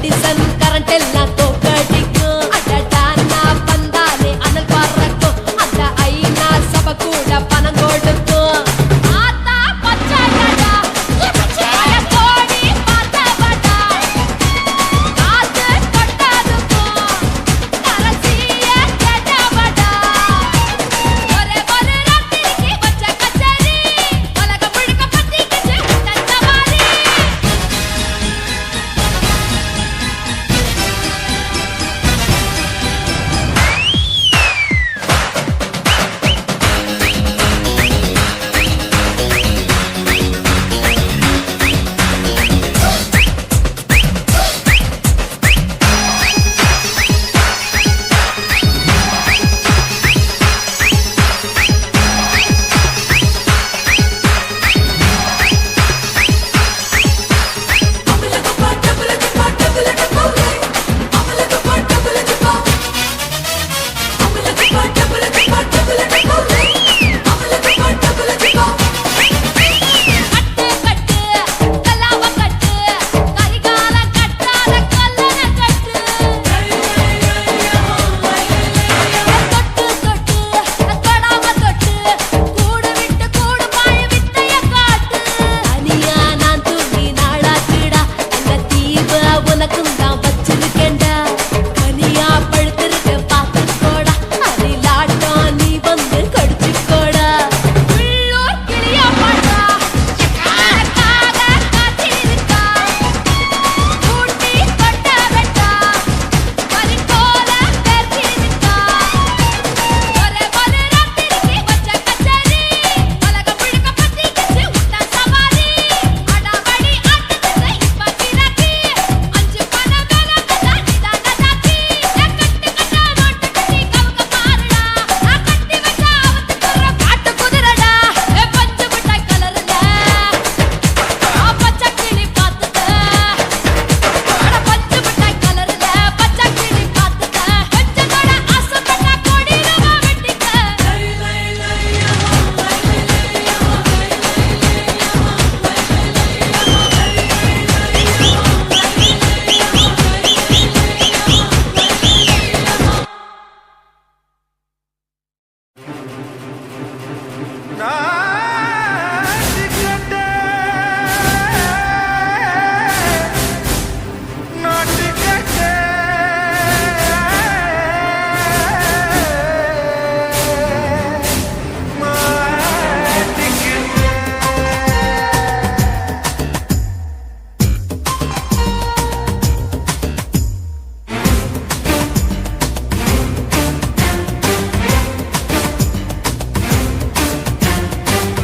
Edison current எல்லாம் தோக்கடிக்கும் அடடா நான் வந்தாலே அனல் பறக்கும் அந்த ஐநா சபை கூட பணம் கொடுக்கும் ஆத்தா பச்சடடா கோடி பார்த்தவடா காத்து கொட்டதுக்கும் கரசியே கேட்டவடா ஒரே ஒரு ராத்திரிக்கு வச்ச கச்சேரி உலக முழுக்க பத்திக்கிச்சு உட்டன் சவாரி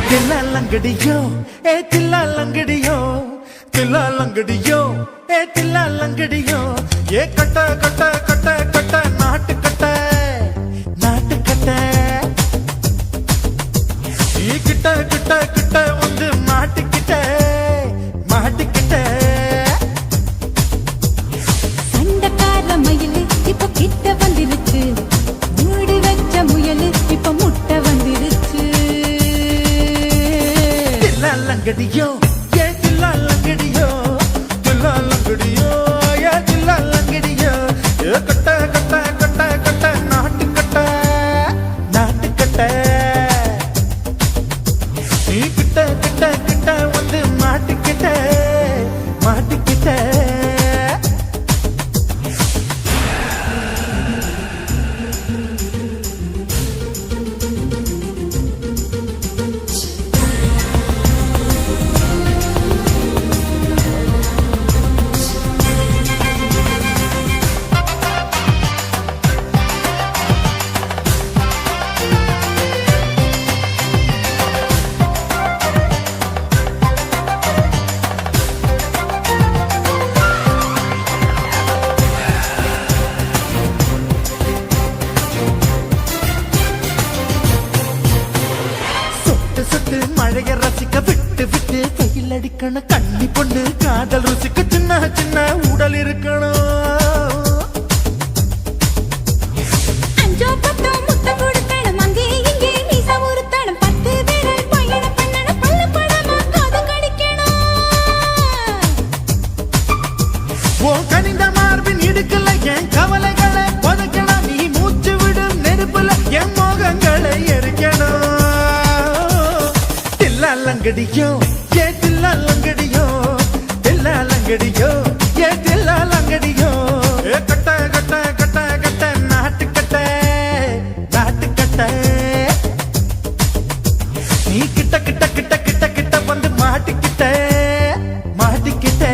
தில்லாலங்கடியோ ஏ தில்லாலங்கடியோ தில்லாலங்கடியோ ஏ தில்லாலங்கடியோ ஏ கட்ட கட்ட கட்ட கட்ட நாட்டு கட்ட நாட்டு கட்ட ஈ கிட்ட கிட்ட கிட்ட வந்து மாட்டிக்கிட்ட மாட்டிக்கிட்ட சண்டக்கார மயிலு இப்ப கிட்ட வந்துருச்சு மூடி வச்ச முயலு இப்ப முட்டை வந்துருச்சு தில்லாலங்கடியோ ஏ தில்லாலங்கடியோ தில்லாலங்கடியோ ஏ தில்லாலங்கடியோ ஏ கட்ட கட்ட கட்ட கட்ட நாட்டு கட்ட நாட்டு கட்ட நீ கிட்ட கிட்ட கிட்ட வந்து மாட்டிக்கிட்ட மாட்டிக்கிட்ட மழைய ரசிக்க விட்டு விட்டு வெயில் அடிக்கணும் கண்ணி பொண்ணு காதல் ருசிக்க சின்ன சின்ன உடல் இருக்கணும் அஞ்சோ பத்தோ முட்டை கொடுக்கணும் அங்கே இங்கே மீசா உருத்தணும் 10 விரல் பயணம் பண்ணணும் பல்ல படமா காது கடிக்கணும் ஓ கனிந்த லங்கடியோ ஏ தில்லா லங்கடியோ தில்லா லங்கடியோ ஏ தில்லா லங்கடியோ கட்ட கட்ட கட்ட கட்ட நாட்டு கட்ட நாட்டு கட்ட நீ கிட்ட கிட்ட கிட்ட கிட்ட கிட்ட வந்து மாட்டிக்கிட்ட மாட்டிக்கிட்ட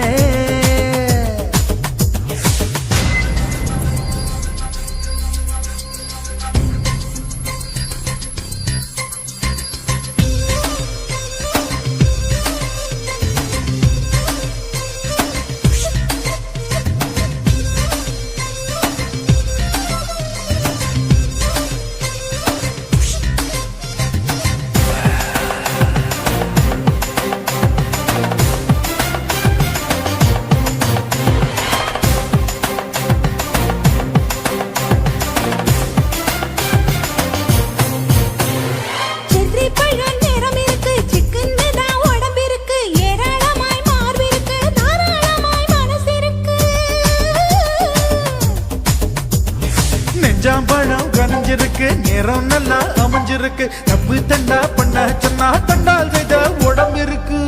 செர்ரி பழம் நிறம் இருக்கு சிக்கன்னு தான் உடம்பிருக்கு ஏராளமாய் மார்பிருக்கு தாராளமாய் மனசிருக்கு நெஞ்சாம்பழம் கனிஞ்சிருக்கு நிறம் நல்லா அமைஞ்சிருக்கு தப்பு தண்டா பண்ண சொன்னா தண்டால் செய்த உடம்பு இருக்கு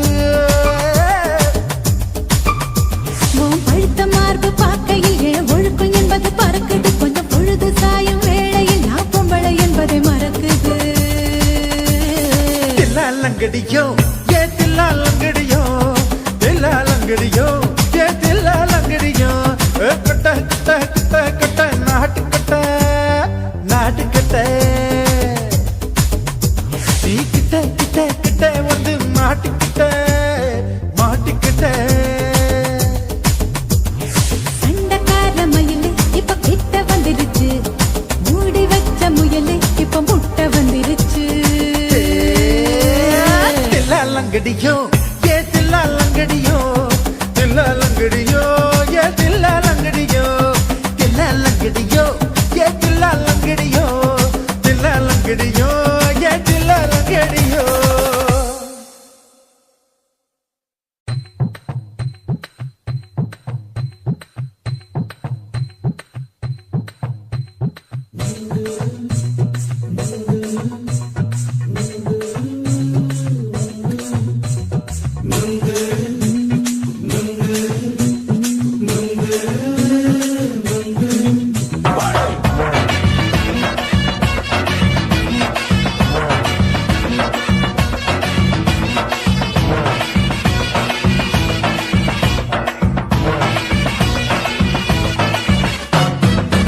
உன் பழுத்த மார்பு பார்க்கையில் என் ஒழுக்கம் என்பது பறக்குது கொஞ்சம் பொழுது சாயும் வேளையில் நான் பொம்பளை என்பதை மறக்குது தில்லா லங்கடியோ ஏ தில்லா லங்கடியோ தில்லா லங்கடியோ ஏ தில்லா லங்கடியோ கட்ட கட்ட கட்ட கட்ட நாட்டு கட்ட நாட்டு கட்ட நீ கிட்ட கிட்ட கிட்ட வந்து மாட்டிக்கிட்ட மாட்டிக்கிட்ட சண்டைக்கார மயிலு இப்ப கிட்ட வந்துருச்சு மூடி வச்ச முயலு இப்ப முட்டை வந்துருச்சு தில்லா லங்கடியோ ஏ தில்லா லங்கடியோ தில்லா லங்கடியோ ஏ தில்லா லங்கடியோ தில்லா லங்கடியோ ஏ தில்லா லங்கடியோ தில்லா லங்கடியோ ஏ தில்லா லங்கடியோ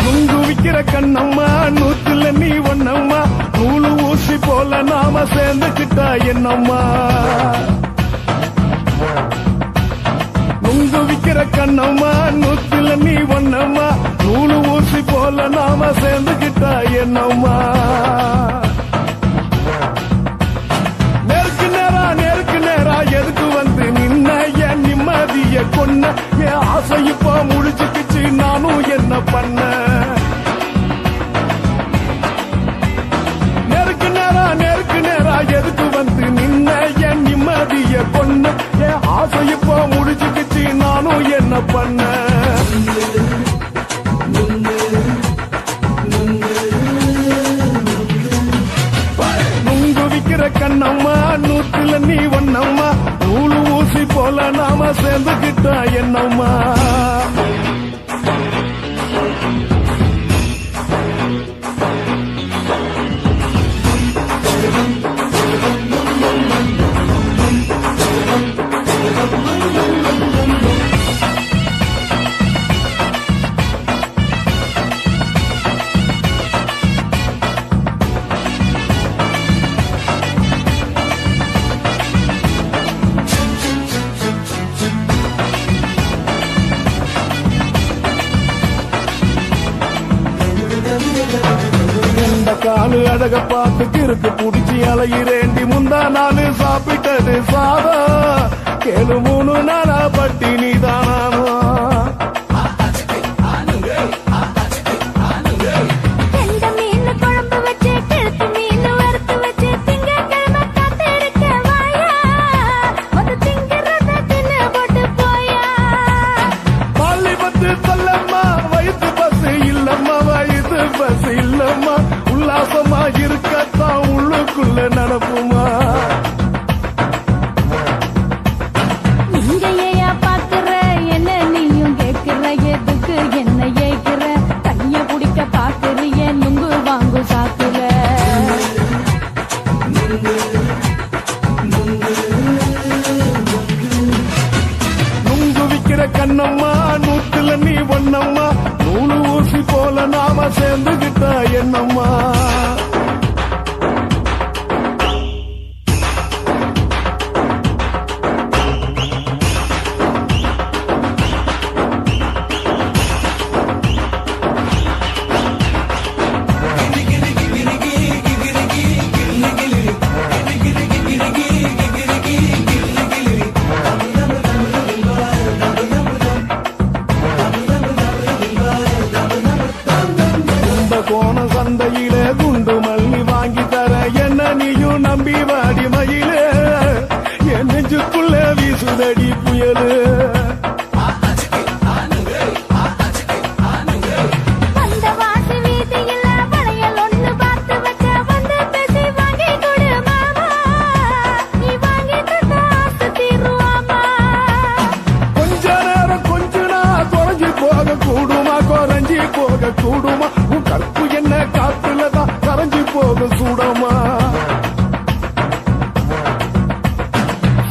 நுங்கு விக்கிற கண்ணம்மா நூத்துல நீ ஒன்னம்மா நூலு ஊசி போல நாம சேர்ந்துக்கிட்டா என்னம்மா நுங்கு விக்கிற கண்ணம்மா நூத்துல நீ ஒன்னம்மா நூலு ஊசி போல நாம சேர்ந்துக்கிட்டா என்னம்மா நேருக்கு நேரா எதுக்கு வந்து நின்ன என் நிம்மதிய கொன்ன என் ஆசை இப்ப முடிச்சுக்கிச்சு நானும் என்ன பண்ண நேருக்கு நேரா எதுக்கு வந்து நின்ன என் நிம்மதிய கொன்ன என் ஆசை இப்ப முடிச்சுக்கிச்சு நானும் என்ன பண்ண நுங்கு விக்கிற கண்ணம்மா நூத்துல நீ ஒன்னம்மா நூலு ஊசி போல நாம சேர்ந்துக்கிட்டா என்னம்மா காலு அழக பார்த்து கிறுக்கு புடிச்சி அலையிறேண்டி முந்தா நாலு சாப்பிட்டது சாதம் கேளு 3 நாளா பட்டினி தானாமா கெண்ட மீன் குழம்பு வச்சு கிழத்து மீன் வறுத்து வச்சு திங்கக்கிழமை காத்திருக்க வாயா ஒரு திங்கிறத தின்னு போட்டு போயா பள்ளி பத்து சொல்லம்மா வயிற்று பசு இல்லம்மா வயிற்று பசு இல்லம்மா உல்லாசமா இருக்கத்தான் உள்ளுக்குள்ள நடப்புமா விக்கிற கண்ணம்மா நூத்துல நீ ஒன்னம்மா நூலு ஊசி போல நாம சேர்ந்துகிட்டா என்னம்மா கோண சந்தையில குண்டு மல்லி வாங்கி தர என்ன நீயும் நம்பி வாடி மயிலே என் நெஞ்சுக்குள்ள வீசுதடி புயலு அந்த வாசி வீதியில வளையல் ஒண்ணு பார்த்து வச்ச வந்து பேசி வாங்கி கொடு மாமா நீ வாங்கி தந்தா ஆசை தீருவாமா கொஞ்ச நேரம் கொஞ்ச நான் குறைஞ்சி போக கூடுமா குறைஞ்சி போக கூடுமா உன் கற்பு என்ன காத்துலதான் கரைஞ்சி போக சூடமா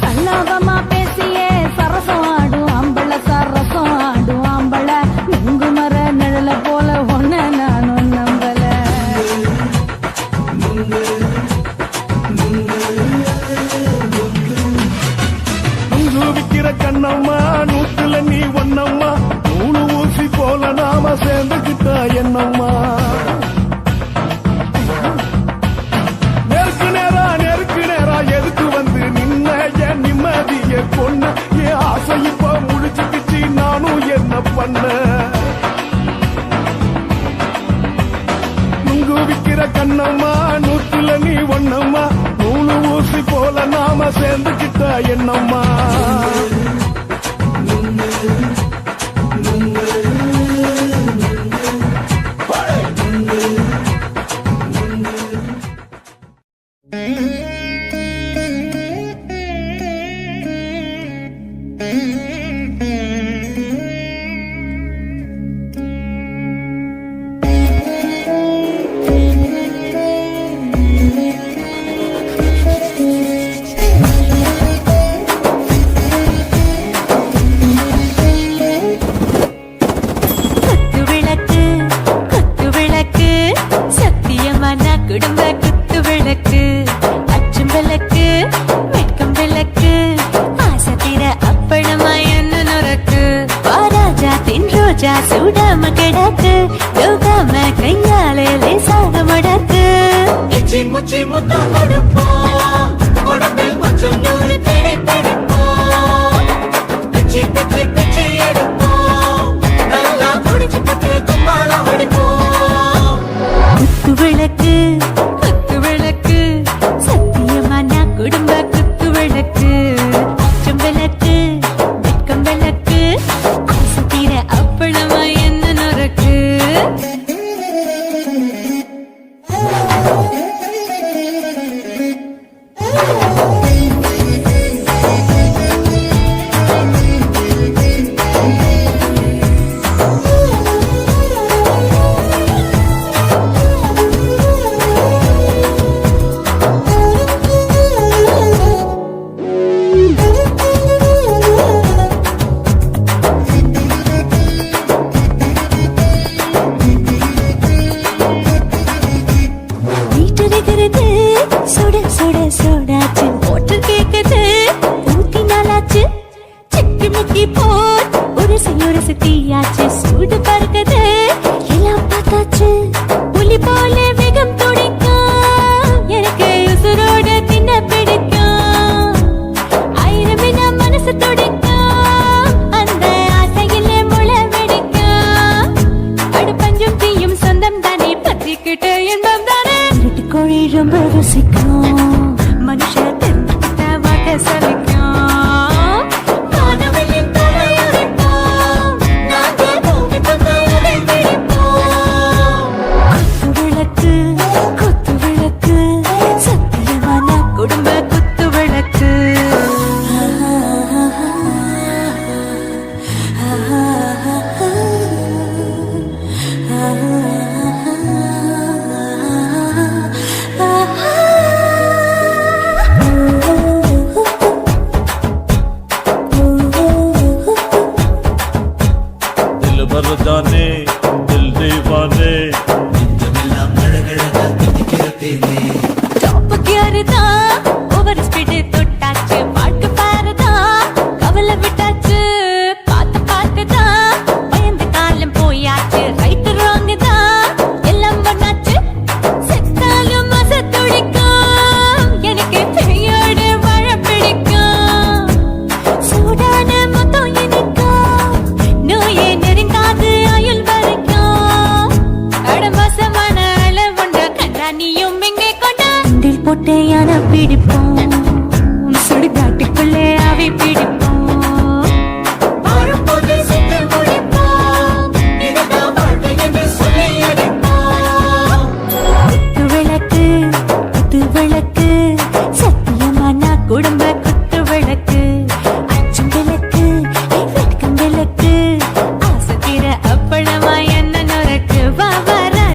சல்லாபமா பேசியே சரசம் ஆடும் அம்பள சரசம் ஆடும் அம்பள நுங்கு மர நிழல போல ஒன்ன நானும் நம்பல நூலு விக்கிற கண்ணம்மா நூத்துல நீ ஒன்னம்மா நூலு ஊசி போல நாம சேர்ந்துகிட்டா என்னம்மா நெருக்கு நேரா எதுக்கு வந்து நின்ன என் நிம்மதிய கொன்ன என் ஆசை இப்ப முடிச்சுக்கிச்சு நானும் என்ன பண்ண நுங்கு விக்கிற கண்ணம்மா நூத்துல நீ ஒன்னம்மா நூலு ஊசி போல நாம சேர்ந்துகிட்டா என்னம்மா குடும்ப குத்து விளக்கு அச்சும் விளக்கு வெட்கம் விளக்கு ஆசத்திர அப்பளமா என்ன நுறக்கு ராஜா தின் ரோஜா சூடாம கிடக்கு யோகாம கையாலே லேசாக முடக்கு இச்சி முச்சி முத்தம் கொடுப்போம் உடம்பில் கொஞ்சம் நூறு தேடி பிடிப்போம் பிச்சி பிச்சி பிச்சி எடுப்போம் நல்லா குடிச்சு பட்டு கும்பாலம் அடிப்போம் குத்து விளக்கு குத்து விளக்கு சத்தியமான குடும்ப குத்து விளக்கு அச்சும் விளக்கு வெட்கம் விளக்கு ஆசத்திர அப்பளமா என்ன நுறக்கு சுட சுட சுடாச்சு போட்டு கேக்குது ஊத்தி நாளாச்சு சிக்கி முக்கி போர் உரசி தீயாச்சு சூடு பறக்குது எல்லாம் பார்த்தாச்சு புலி போல வேகம் துடிக்கும் எனக்கு உசுரோட தின்ன பிடிக்கும் ஆயிரம் என்ன மனசு துடிக்கும் அந்த ஆசையில முளை வெடிக்கும் அடு பஞ்சும் தீயும் சொந்தம் தானே பத்திக்கிட்டு இன்பம் தானே கோழி ரொம்ப ருசிக்கும் மனுஷ தெரிஞ்சுக்கிட்ட வாட்ட சலிக்கும் காணவெளியின் தலையுரைப்போம் நாங்கள் பூமி பந்தையதை பிடிப்போம் குத்து விளக்கு சத்தியமான குடும்ப குத்து விளக்கு போட்டு யானை பிடிப்போம் சுடுகாட்டுக்குள்ளே அவை பிடிப்போம்